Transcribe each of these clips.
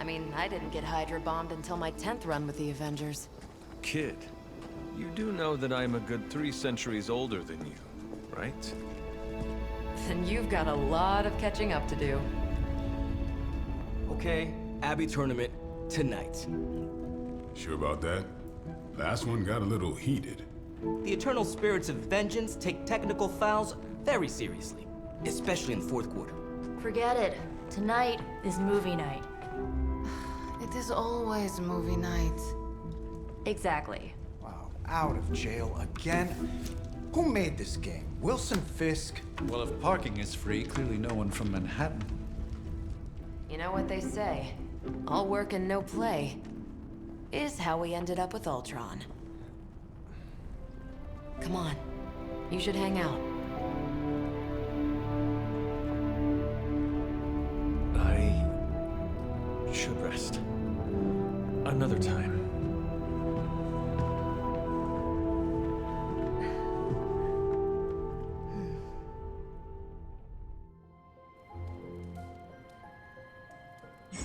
mean, I didn't get Hydra bombed until my 10th run with the Avengers. Kid, you do know that I'm a good 3 centuries older than you, right? Then you've got a lot of catching up to do. Okay, Abbey tournament tonight. Sure about that? Last one got a little heated. The eternal spirits of vengeance take technical fouls very seriously, especially in the fourth quarter. Forget it. Tonight is movie night. It is always movie night. Exactly. Wow, out of jail again? Who made this game? Wilson Fisk? Well, if parking is free, clearly no one from Manhattan. You know what they say? All work and no play is how we ended up with Ultron. Come on. You should hang out. I should rest. Another time.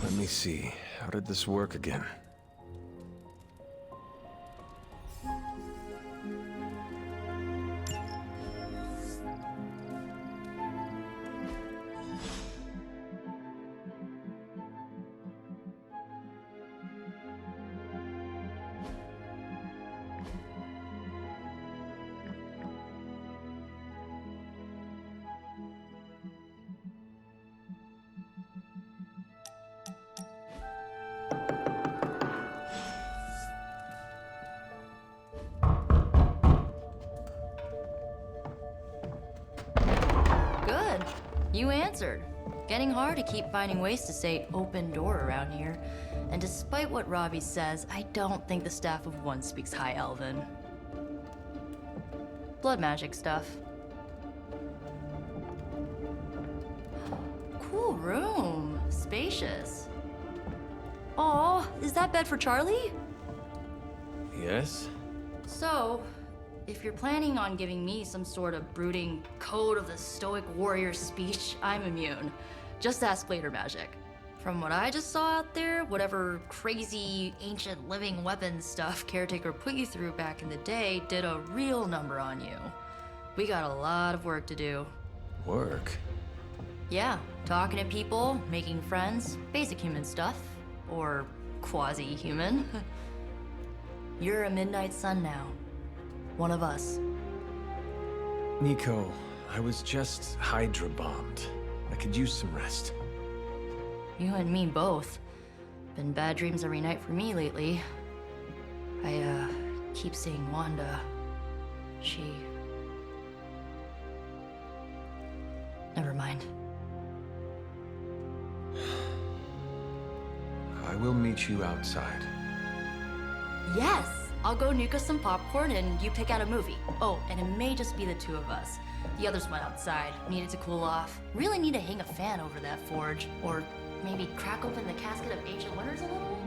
Let me see. How did this work again? Good. You answered. Getting hard to keep finding ways to say open door around here. And despite what Robbie says, I don't think the staff of one speaks High Elven. Blood magic stuff. Cool room. Spacious. Aw, is that bed for Charlie? Yes? So, if you're planning on giving me some sort of brooding code of the stoic warrior speech, I'm immune. Just ask later, Magic. From what I just saw out there, whatever crazy ancient living weapons stuff Caretaker put you through back in the day did a real number on you. We got a lot of work to do. Work? Yeah, talking to people, making friends, basic human stuff. Or quasi-human. You're a Midnight Sun now. One of us. Nico, I was just Hydra bombed. I could use some rest. You and me both. Been bad dreams every night for me lately. I, keep seeing Wanda. She... Never mind. I will meet you outside. Yes! I'll go nuke us some popcorn and you pick out a movie. Oh, and it may just be the two of us. The others went outside, needed to cool off. Really need to hang a fan over that forge. Or maybe crack open the casket of ancient wonders a little?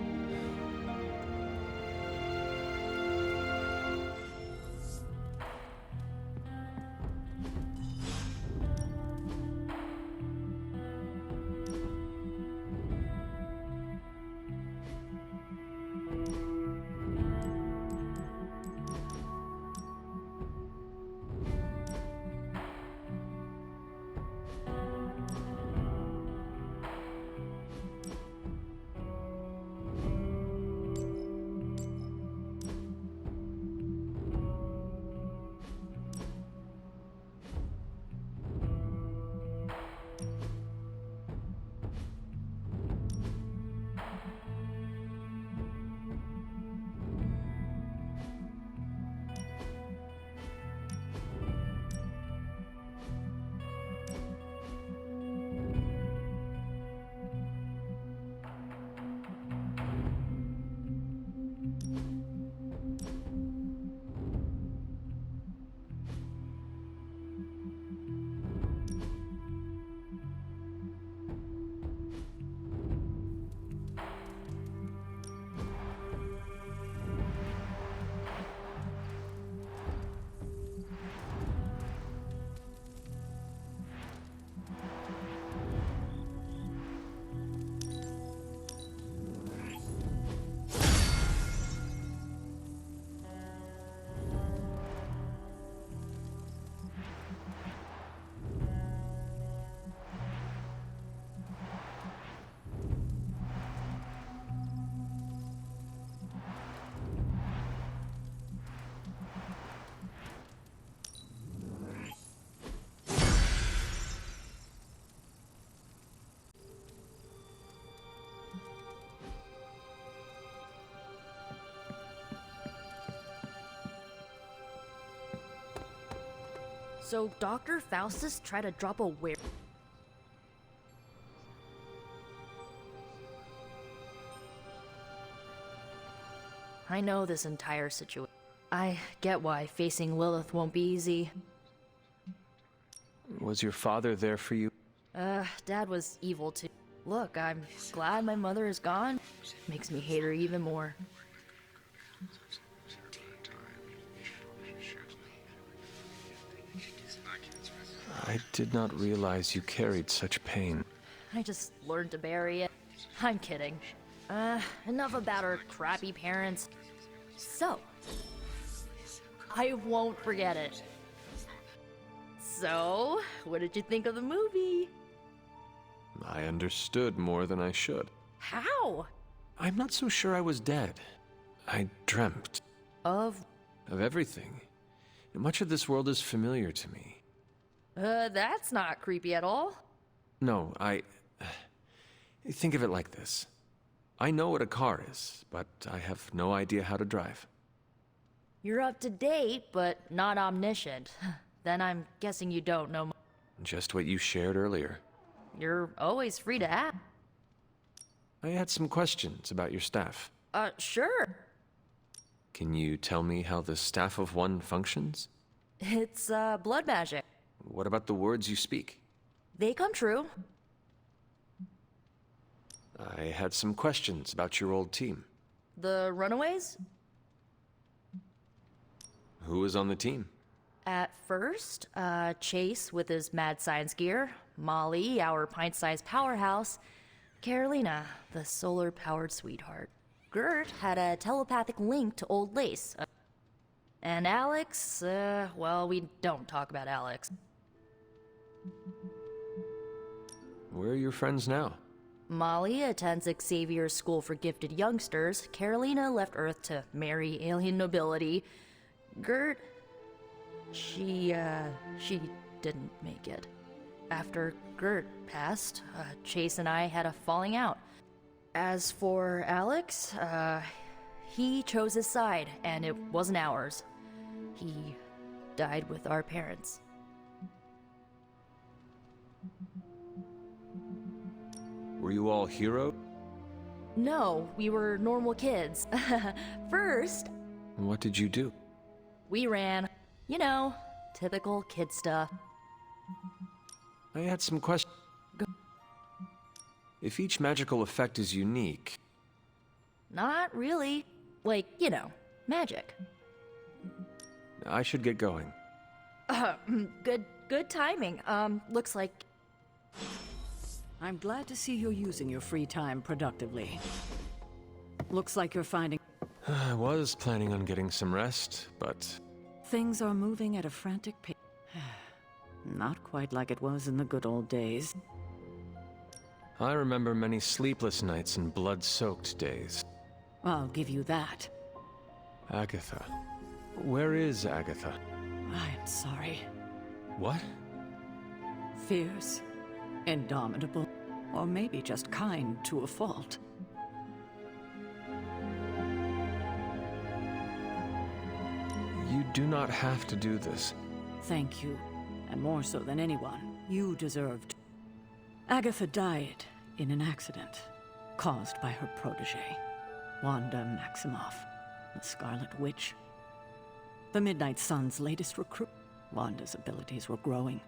So Dr. Faustus tried to drop a were- I know this entire situation. I get why facing Lilith won't be easy. Was your father there for you? Dad was evil too. Look, I'm glad my mother is gone. Makes me hate her even more. I did not realize you carried such pain. I just learned to bury it. I'm kidding. Enough about her crappy parents. So, I won't forget it. So, what did you think of the movie? I understood more than I should. How? I'm not so sure I was dead. I dreamt Of, of everything. Much of this world is familiar to me. that's not creepy at all. No, think of it like this. I know what a car is, but I have no idea how to drive. You're up to date, but not omniscient. Then I'm guessing you don't know. Just what you shared earlier. You're always free to ask. I had some questions about your staff. Sure. Can you tell me how the Staff of One functions? It's, blood magic. What about the words you speak? They come true. I had some questions about your old team. The Runaways? Who was on the team? At first, Chase with his mad science gear, Molly, our pint-sized powerhouse, Carolina, the solar-powered sweetheart. Gert had a telepathic link to Old Lace. And Alex, well, we don't talk about Alex. Where are your friends now? Molly attends Xavier's School for Gifted Youngsters. Carolina left Earth to marry alien nobility. Gert, she didn't make it. After Gert passed, Chase and I had a falling out. As for Alex, he chose his side, and it wasn't ours. He died with our parents. Were you all heroes? No, we were normal kids. First, What did you do? we ran. You know, typical kid stuff. I had some questions. If each magical effect is unique, Not really. Like, you know, magic. I should get going. Good timing. Looks like I'm glad to see you're using your free time productively. Looks like you're finding I was planning on getting some rest, but things are moving at a frantic pace. Not quite like it was in the good old days. I remember many sleepless nights and blood-soaked days. I'll give you that. Agatha. Where is Agatha? I'm sorry. What? Fierce, indomitable, or maybe just kind to a fault. You do not have to do this. Thank you, and more so than anyone, you deserved. Agatha died in an accident caused by her protege, Wanda Maximoff, the Scarlet Witch. The Midnight Sun's latest recruit. Wanda's abilities were growing.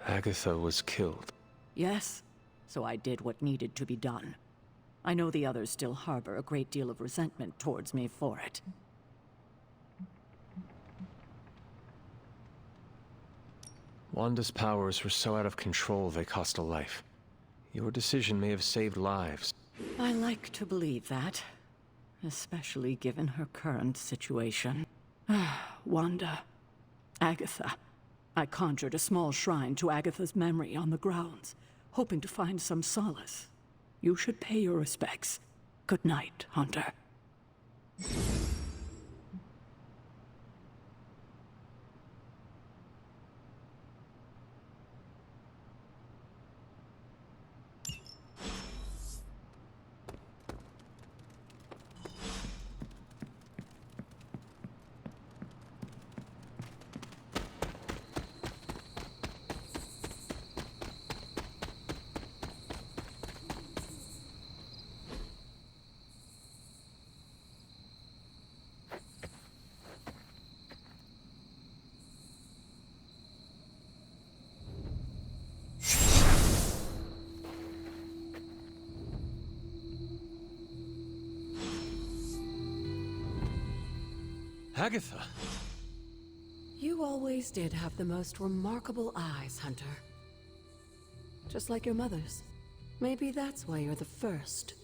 Agatha was killed. Yes, so I did what needed to be done. I know the others still harbor a great deal of resentment towards me for it. Wanda's powers were so out of control they cost a life. Your decision may have saved lives. I like to believe that, especially given her current situation. Wanda. Agatha. I conjured a small shrine to Agatha's memory on the grounds, hoping to find some solace. You should pay your respects. Good night, Hunter. Agatha! You always did have the most remarkable eyes, Hunter. Just like your mother's. Maybe that's why you're the first.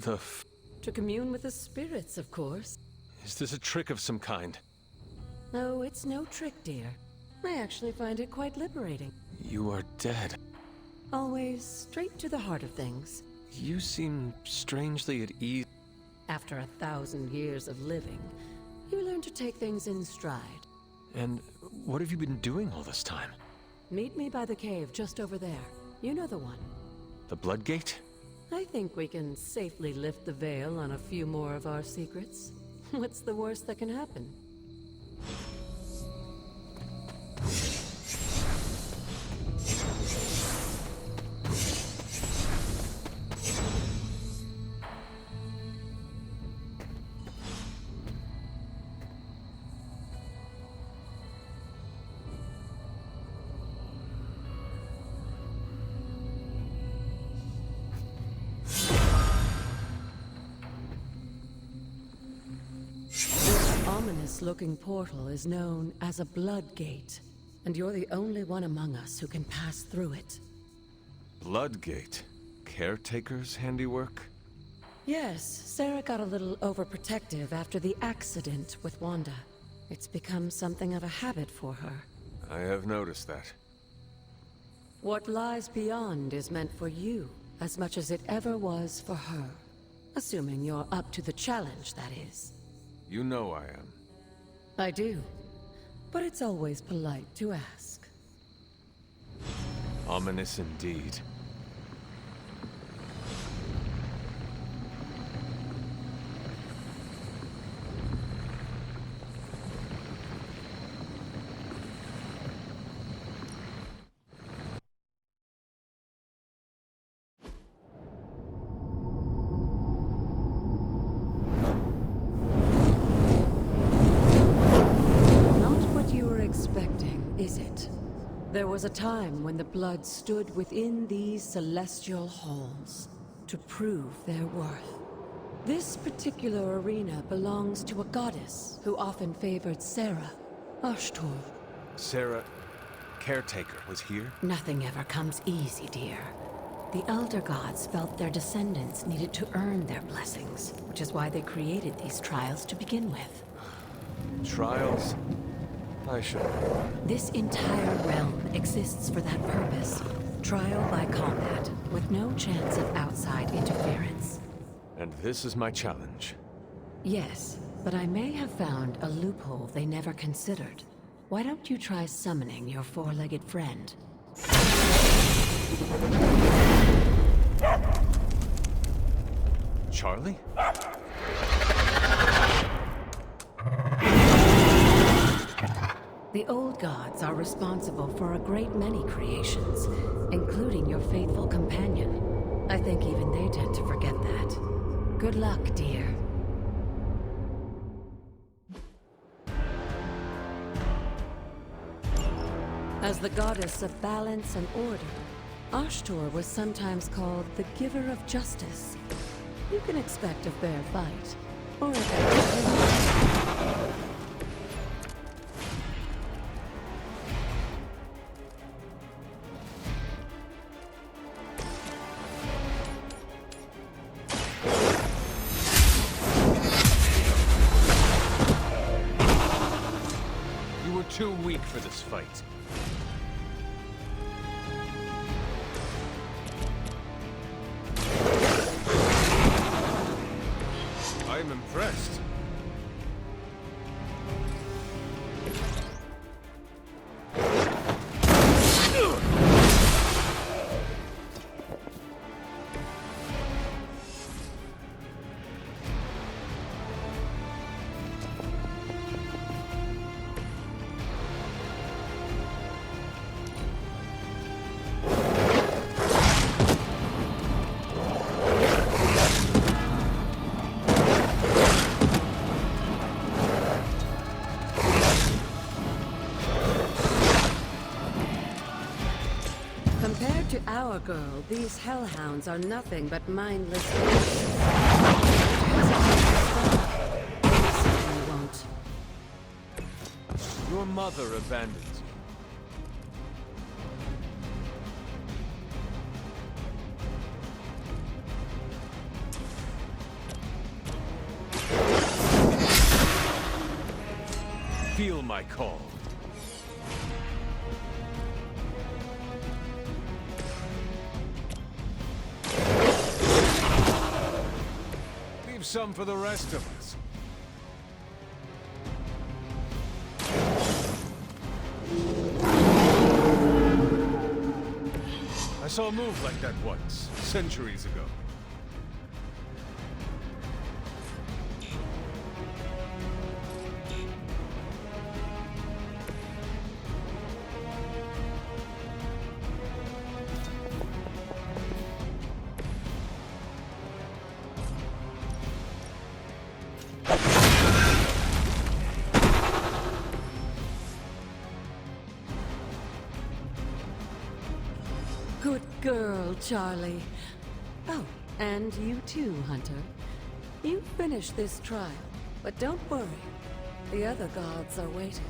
To commune with the spirits, of course. Is this a trick of some kind? No, it's no trick, dear. I actually find it quite liberating. You are dead. Always straight to the heart of things. You seem strangely at ease. After 1,000 years of living, you learn to take things in stride. And what have you been doing all this time? Meet me by the cave just over there. You know the one. The Bloodgate? I think we can safely lift the veil on a few more of our secrets. What's the worst that can happen? Ominous-looking portal is known as a Bloodgate, and you're the only one among us who can pass through it. Bloodgate? Caretaker's handiwork? Yes, Sarah got a little overprotective after the accident with Wanda. It's become something of a habit for her. I have noticed that. What lies beyond is meant for you, as much as it ever was for her. Assuming you're up to the challenge, that is. You know I am. I do. But it's always polite to ask. Ominous indeed. There was a time when the blood stood within these celestial halls to prove their worth. This particular arena belongs to a goddess who often favored Sarah, Ashtor. Sarah, caretaker, was here? Nothing ever comes easy, dear. The Elder Gods felt their descendants needed to earn their blessings, which is why they created these trials to begin with. Trials? I should. This entire realm exists for that purpose. Trial by combat, with no chance of outside interference. And this is my challenge. Yes, but I may have found a loophole they never considered. Why don't you try summoning your four-legged friend? Charlie? The old gods are responsible for a great many creations, including your faithful companion. I think even they tend to forget that. Good luck, dear. As the goddess of balance and order, Ashtor was sometimes called the giver of justice. You can expect a fair fight, or a fair You were too weak for this fight. I am impressed. Compared to our girl, these hellhounds are nothing but mindless beasts. You certainly won't. mother abandons you. Feel my call. Leave some for the rest of us. I saw a move like that once, centuries ago. Good girl, Charlie. Oh, and you too, Hunter. You finished this trial, but don't worry. The other gods are waiting.